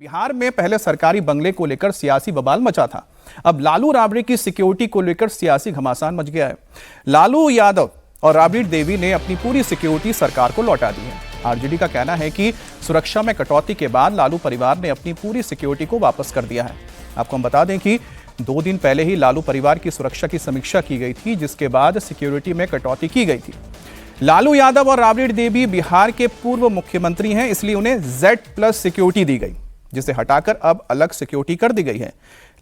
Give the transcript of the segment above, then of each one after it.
बिहार में पहले सरकारी बंगले को लेकर सियासी बवाल मचा था। अब लालू राबड़ी की सिक्योरिटी को लेकर सियासी घमासान मच गया है। लालू यादव और राबड़ी देवी ने अपनी पूरी सिक्योरिटी सरकार को लौटा दी है। आरजेडी का कहना है कि सुरक्षा में कटौती के बाद लालू परिवार ने अपनी पूरी सिक्योरिटी को वापस कर दिया है। आपको हम बता दें कि 2 दिन पहले ही लालू परिवार की सुरक्षा की समीक्षा की गई थी, जिसके बाद सिक्योरिटी में कटौती की गई थी। लालू यादव और राबड़ी देवी बिहार के पूर्व मुख्यमंत्री हैं, इसलिए उन्हें Z+ सिक्योरिटी दी गई, जिसे हटाकर अब अलग सिक्योरिटी कर दी गई है।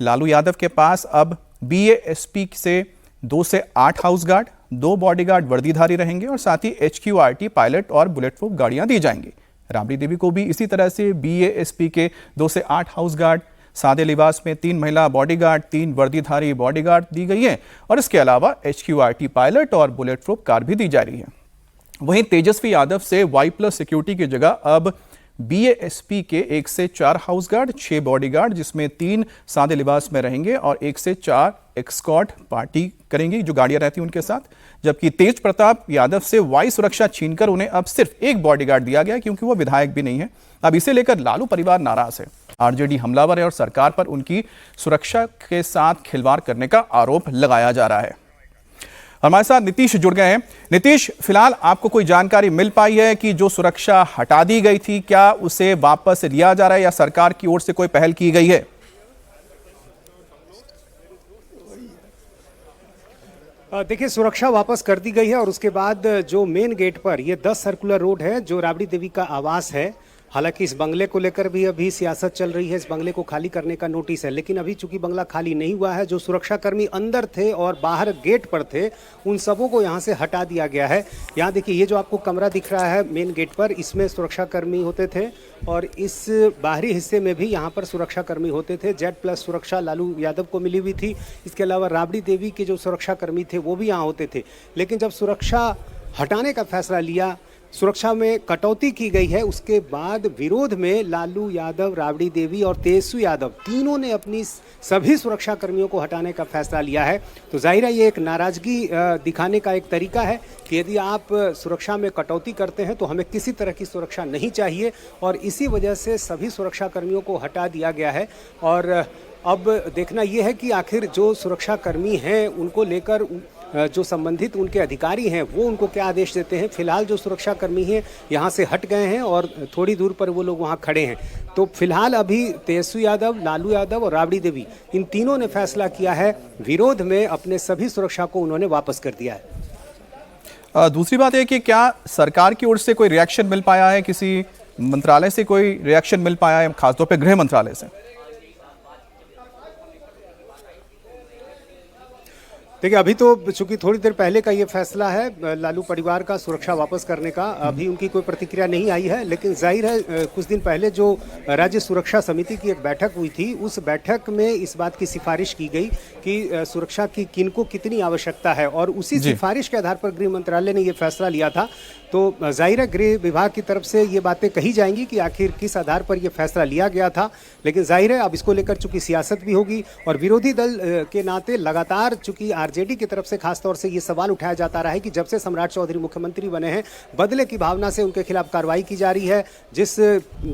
लालू यादव के पास अब BASP से 2 से 8 हाउस गार्ड, 2 बॉडीगार्ड वर्दीधारी रहेंगे और साथ ही HQRT पायलट और बुलेट प्रूफ गाड़ियां दी जाएंगी। राबड़ी देवी को भी इसी तरह से BASP के 2 से 8 हाउस गार्ड, सादे लिबास में 3 महिला बॉडीगार्ड, 3 वर्दीधारी बॉडीगार्ड दी गई है और इसके अलावा HQRT पायलट और बुलेट प्रूफ कार भी दी जा रही है। वहीं तेजस्वी यादव से Y+ सिक्योरिटी की जगह अब BASP के 1 से 4 हाउस गार्ड, 6 बॉडीगार्ड, जिसमें 3 सादे लिबास में रहेंगे और 1 से 4 एस्कॉर्ट पार्टी करेंगी, जो गाड़ियां रहती हैं उनके साथ। जबकि तेज प्रताप यादव से Y सुरक्षा छीनकर उन्हें अब सिर्फ 1 बॉडीगार्ड दिया गया, क्योंकि वो विधायक भी नहीं है। अब इसे लेकर लालू परिवार नाराज है। आरजेडी हमलावर है और सरकार पर उनकी सुरक्षा के साथ खिलवाड़ करने का आरोप लगाया जा रहा है। हमारे साथ नीतीश जुड़ गए हैं। नीतीश, फिलहाल आपको कोई जानकारी मिल पाई है कि जो सुरक्षा हटा दी गई थी, क्या उसे वापस लिया जा रहा है या सरकार की ओर से कोई पहल की गई है? देखिए, सुरक्षा वापस कर दी गई है और उसके बाद जो मेन गेट पर ये 10 सर्कुलर रोड है, जो राबड़ी देवी का आवास है। हालांकि इस बंगले को लेकर भी अभी सियासत चल रही है, इस बंगले को खाली करने का नोटिस है, लेकिन अभी चूंकि बंगला खाली नहीं हुआ है, जो सुरक्षाकर्मी अंदर थे और बाहर गेट पर थे, उन सबों को यहाँ से हटा दिया गया है। यहाँ देखिए, ये जो आपको कमरा दिख रहा है मेन गेट पर, इसमें सुरक्षाकर्मी होते थे और इस बाहरी हिस्से में भी यहाँ पर सुरक्षाकर्मी होते थे। Z+ सुरक्षा लालू यादव को मिली हुई थी। इसके अलावा राबड़ी देवी के जो सुरक्षाकर्मी थे वो भी यहाँ होते थे। लेकिन जब सुरक्षा हटाने का फैसला लिया, सुरक्षा में कटौती की गई है, उसके बाद विरोध में लालू यादव, राबड़ी देवी और तेजस्वी यादव तीनों ने अपनी सभी सुरक्षा कर्मियों को हटाने का फैसला लिया है। तो जाहिर है ये एक नाराजगी दिखाने का एक तरीका है कि यदि आप सुरक्षा में कटौती करते हैं तो हमें किसी तरह की सुरक्षा नहीं चाहिए, और इसी वजह से सभी सुरक्षा कर्मियों को हटा दिया गया है। और अब देखना यह है कि आखिर जो सुरक्षा कर्मी हैं उनको लेकर जो संबंधित उनके अधिकारी हैं वो उनको क्या आदेश देते हैं। फिलहाल जो सुरक्षा कर्मी हैं यहाँ से हट गए हैं और थोड़ी दूर पर वो लोग वहाँ खड़े हैं। तो फिलहाल अभी तेजस्वी यादव, लालू यादव और राबड़ी देवी, इन तीनों ने फैसला किया है, विरोध में अपने सभी सुरक्षा को उन्होंने वापस कर दिया है। दूसरी बात है कि क्या सरकार की ओर से कोई रिएक्शन मिल पाया है, किसी मंत्रालय से कोई रिएक्शन मिल पाया है, खासतौर पर गृह मंत्रालय से? देखिए, अभी तो चूंकि थोड़ी देर पहले का ये फैसला है लालू परिवार का सुरक्षा वापस करने का, अभी उनकी कोई प्रतिक्रिया नहीं आई है। लेकिन जाहिर है कुछ दिन पहले जो राज्य सुरक्षा समिति की एक बैठक हुई थी, उस बैठक में इस बात की सिफारिश की गई कि सुरक्षा की किनको कितनी आवश्यकता है, और उसी सिफारिश के आधार पर गृह मंत्रालय ने ये फैसला लिया था। तो जाहिर है गृह विभाग की तरफ से ये बातें कही जाएंगी कि आखिर किस आधार पर यह फैसला लिया गया था। लेकिन जाहिर है अब इसको लेकर चूंकि सियासत भी होगी और विरोधी दल के नाते लगातार चूंकि आरजेडी की तरफ से खासतौर से ये सवाल उठाया जाता रहा है कि जब से सम्राट चौधरी मुख्यमंत्री बने हैं, बदले की भावना से उनके खिलाफ कार्रवाई की जा रही है। जिस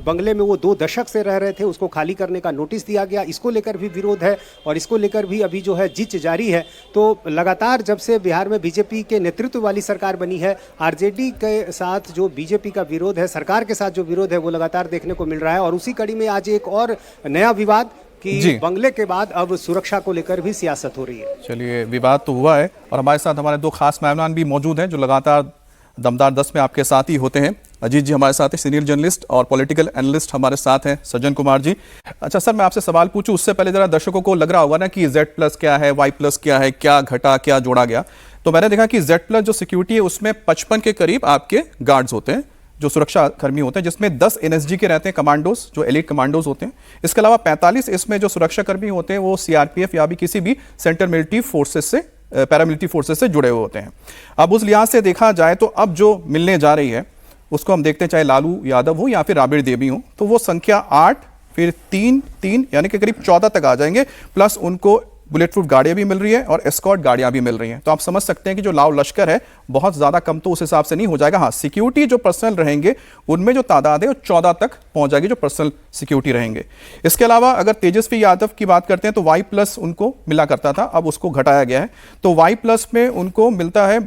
बंगले में वो 2 दशक से रह रहे थे उसको खाली करने का नोटिस दिया गया, इसको लेकर भी विरोध है और इसको लेकर भी अभी जो है जिच जारी है। तो लगातार जब से बिहार में बीजेपी के नेतृत्व वाली सरकार बनी है, आरजेडी के साथ जो बीजेपी का विरोध है, सरकार के साथ जो विरोध है, वो लगातार देखने को मिल रहा है। और उसी कड़ी में आज एक और नया विवाद कि बंगले के बाद अब सुरक्षा को लेकर भी सियासत हो रही है। चलिए, विवाद तो हुआ है और हमारे साथ हमारे 2 खास मेहमान भी मौजूद हैं जो लगातार दमदार 10 में आपके साथ ही होते हैं। अजीत जी हमारे साथ हैं, सीनियर जर्नलिस्ट और पॉलिटिकल एनालिस्ट हमारे साथ हैं सज्जन कुमार जी। अच्छा सर, मैं आपसे सवाल पूछूं उससे पहले जरा दर्शकों को लग रहा होगा ना कि Z+ क्या है, Y+ क्या है, क्या घटा, क्या जोड़ा गया। तो मैंने देखा कि Z+ जो सिक्योरिटी है उसमें 55 के करीब आपके गार्ड्स होते हैं, जो सुरक्षा कर्मी होते हैं, जिसमें 10 NSG के रहते हैं, कमांडोज, जो एलीट कमांडोज होते हैं। इसके अलावा 45 इसमें जो सुरक्षा कर्मी होते हैं वो CRPF या भी किसी भी सेंट्रल मिलिट्री फोर्सेस से, पैरामिलिट्री फोर्सेस से जुड़े हुए होते हैं। अब उस लिहाज से देखा जाए तो अब जो मिलने जा रही है उसको हम देखते हैं, चाहे लालू यादव हो या फिर राबड़ी देवी हो, तो वो संख्या 8 फिर 3 यानी कि करीब 14 तक आ जाएंगे। प्लस उनको बुलेट प्रूफ गाड़ियां भी मिल रही है और एस्कॉर्ट गाड़ियां भी मिल रही हैं। तो आप समझ सकते हैं कि जो लाव लश्कर है बहुत ज़्यादा कम तो उस हिसाब से नहीं हो जाएगा। हाँ, सिक्योरिटी जो पर्सनल रहेंगे उनमें जो तादाद है वो 14 तक पहुंच जाएगी जो पर्सनल सिक्योरिटी रहेंगे। इसके अलावा अगर तेजस्वी यादव की बात करते हैं तो Y+ उनको मिला करता था, अब उसको घटाया गया है। तो Y+ में उनको मिलता है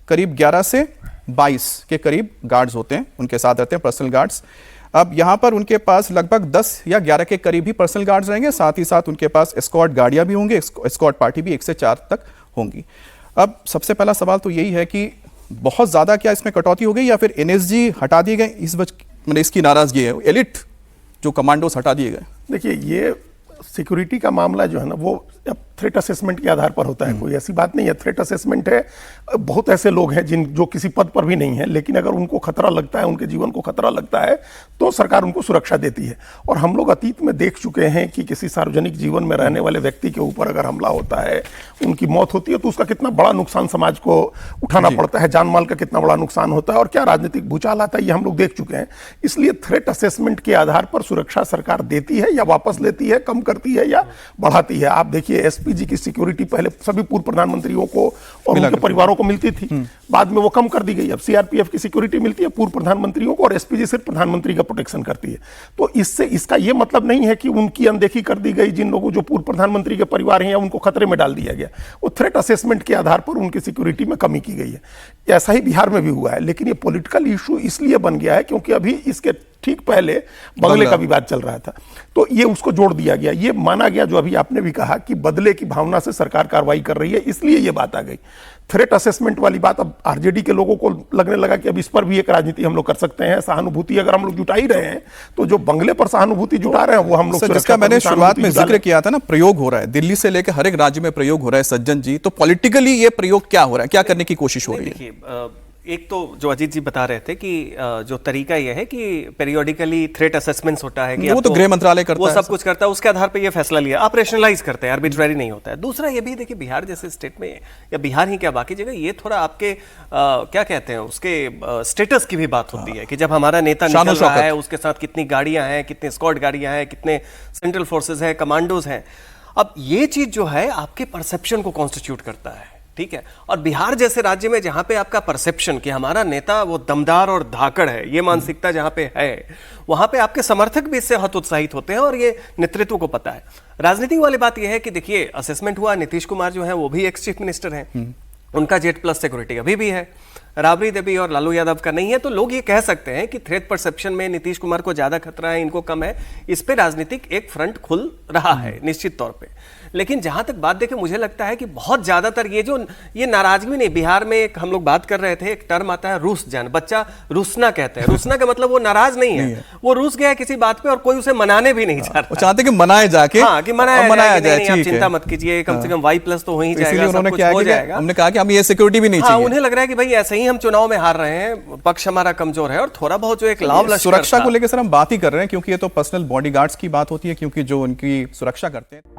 करीब 11 से 22 के करीब गार्ड्स होते हैं, उनके साथ रहते हैं पर्सनल गार्ड्स। अब यहाँ पर उनके पास लगभग 10 या 11 के करीब ही पर्सनल गार्ड्स रहेंगे, साथ ही साथ उनके पास एस्कॉर्ट गाड़ियाँ भी होंगी, एस्कॉर्ट पार्टी भी 1 से 4 तक होंगी। अब सबसे पहला सवाल तो यही है कि बहुत ज़्यादा क्या इसमें कटौती हो गई या फिर NSG हटा दिए गए, इस मतलब इसकी नाराज़गी है, एलिट जो कमांडोज हटा दिए गए? देखिए, ये सिक्योरिटी का मामला जो है ना वो अब थ्रेट असेसमेंट के आधार पर होता है। कोई ऐसी बात नहीं है, थ्रेट असेसमेंट है। बहुत ऐसे लोग हैं जो किसी पद पर भी नहीं है, लेकिन अगर उनको खतरा लगता है, उनके जीवन को खतरा लगता है तो सरकार उनको सुरक्षा देती है। और हम लोग अतीत में देख चुके हैं कि किसी सार्वजनिक जीवन में रहने वाले व्यक्ति के ऊपर अगर हमला होता है, उनकी मौत होती है, तो उसका कितना बड़ा नुकसान समाज को उठाना पड़ता है, जान माल का कितना बड़ा नुकसान होता है और क्या राजनीतिक भूचाल आता है, ये हम लोग देख चुके हैं। इसलिए थ्रेट असेसमेंट के आधार पर सुरक्षा सरकार देती है या वापस लेती है, कम करती है या बढ़ाती है। आप देखिए, SPG की सिक्योरिटी पहले सभी पूर्व प्रधानमंत्रियों को और उनके परिवारों को मिलती थी, बाद में वो कम कर दी गई। अब CRPF की सिक्योरिटी मिलती है पूर्व प्रधानमंत्रियों को और SPG सिर्फ प्रधानमंत्री का प्रोटेक्शन करती है। तो इससे इसका ये मतलब नहीं है कि उनकी अनदेखी कर दी गई, जिन लोगों जो पूर्व प्रधानमंत्री के परिवार हैं या उनको खतरे में डाल दिया गया। वो थ्रेट असेसमेंट के आधार पर उनकी सिक्योरिटी में कमी की गई है। ऐसा ही बिहार में भी हुआ है, लेकिन ये पॉलिटिकल इशू इसलिए बन गया है क्योंकि अभी इसके ठीक पहले बंगले का विवाद चल रहा था, तो ये उसको जोड़ दिया गया। ये माना गया, जो अभी आपने भी कहा, कि बदले की भावना से सरकार कार्रवाई कर रही है, इसलिए ये बात आ गई। थ्रेट असेसमेंट वाली बात अब RJD के लोगों को लगने लगा कि अब इस पर भी एक राजनीति हम लोग कर सकते हैं। सहानुभूति अगर हम लोग जुटा ही रहे हैं, तो जो बंगले पर सहानुभूति जुटा रहे हैं वो हम लोग, जिसका मैंने शुरुआत में जिक्र किया था ना, प्रयोग हो रहा है दिल्ली से लेकर हर एक राज्य में प्रयोग हो रहा है सज्जन जी। तो पॉलिटिकली ये प्रयोग क्या हो रहा है, क्या करने की कोशिश हो रही है? देखिए, एक तो जो अजीत जी बता रहे थे कि जो तरीका यह है कि पेरियोडिकली थ्रेट असेसमेंट्स होता है कि वो तो गृह मंत्रालय करता है, वो सब कुछ करता है, उसके आधार पे ये फैसला लिया, ऑपरेशनलाइज करते हैं, आर्बिट्रेरी नहीं होता है। दूसरा ये भी देखिए, बिहार जैसे स्टेट में, या बिहार ही क्या बाकी जगह, ये थोड़ा आपके क्या कहते हैं उसके स्टेटस की भी बात होती है कि जब हमारा नेता निकल रहा है, उसके साथ कितनी गाड़ियां हैं, कितने स्क्वाड गाड़ियां हैं, कितने सेंट्रल फोर्सेज हैं, कमांडोज हैं। अब ये चीज जो है आपके परसेप्शन को कॉन्स्टिट्यूट करता है, ठीक है। और बिहार जैसे राज्य में जहां पे आपका परसेप्शन कि हमारा नेता वो दमदार और धाकड़ है, ये मानसिकता जहां पे है, वहां पे आपके समर्थक भी इससे हतोत्साहित होते हैं और ये नेतृत्व को पता है। राजनीति वाली बात यह है कि देखिए, असेसमेंट हुआ, नीतीश कुमार जो है वो भी एक्स चीफ मिनिस्टर हैं, उनका Z+ सिक्योरिटी अभी भी है, राबड़ी देवी और लालू यादव का नहीं है। तो लोग ये कह सकते हैं कि थ्रेट परसेप्शन में नीतीश कुमार को ज्यादा खतरा है, इनको कम है। इस पे राजनीतिक एक फ्रंट खुल रहा है निश्चित तौर पे। लेकिन जहां तक बात देखें, मुझे लगता है कि बहुत ज्यादातर ये नाराजगी नहीं, बिहार में एक हम लोग बात कर रहे थे, एक टर्म आता है रूस जान, बच्चा रूसना कहते हैं। रूसना का मतलब वो नाराज नहीं है, वो रूस गया है किसी बात पे और कोई उसे मनाने भी नहीं चाहता। वो चाहते कि मनाए जाके, हाँ, कि मनाया जाए, आप चिंता है। मत कीजिए, कम से कम Y+ तो हो ही जाएगा, इसलिए उन्होंने सब क्या कुछ हो किया, जाएगा। हमने कहा कि हम ये सिक्योरिटी भी नहीं हाँ, चाहिए। उन्हें लग रहा है कि भाई ऐसे ही हम चुनाव में हार रहे हैं, पक्ष हमारा कमजोर है और थोड़ा बहुत जो एक लाव लश्कर सुरक्षा को लेकर सर हम बात ही कर रहे हैं, क्योंकि ये तो पर्सनल बॉडीगार्ड्स की बात होती है, क्योंकि जो उनकी सुरक्षा करते हैं।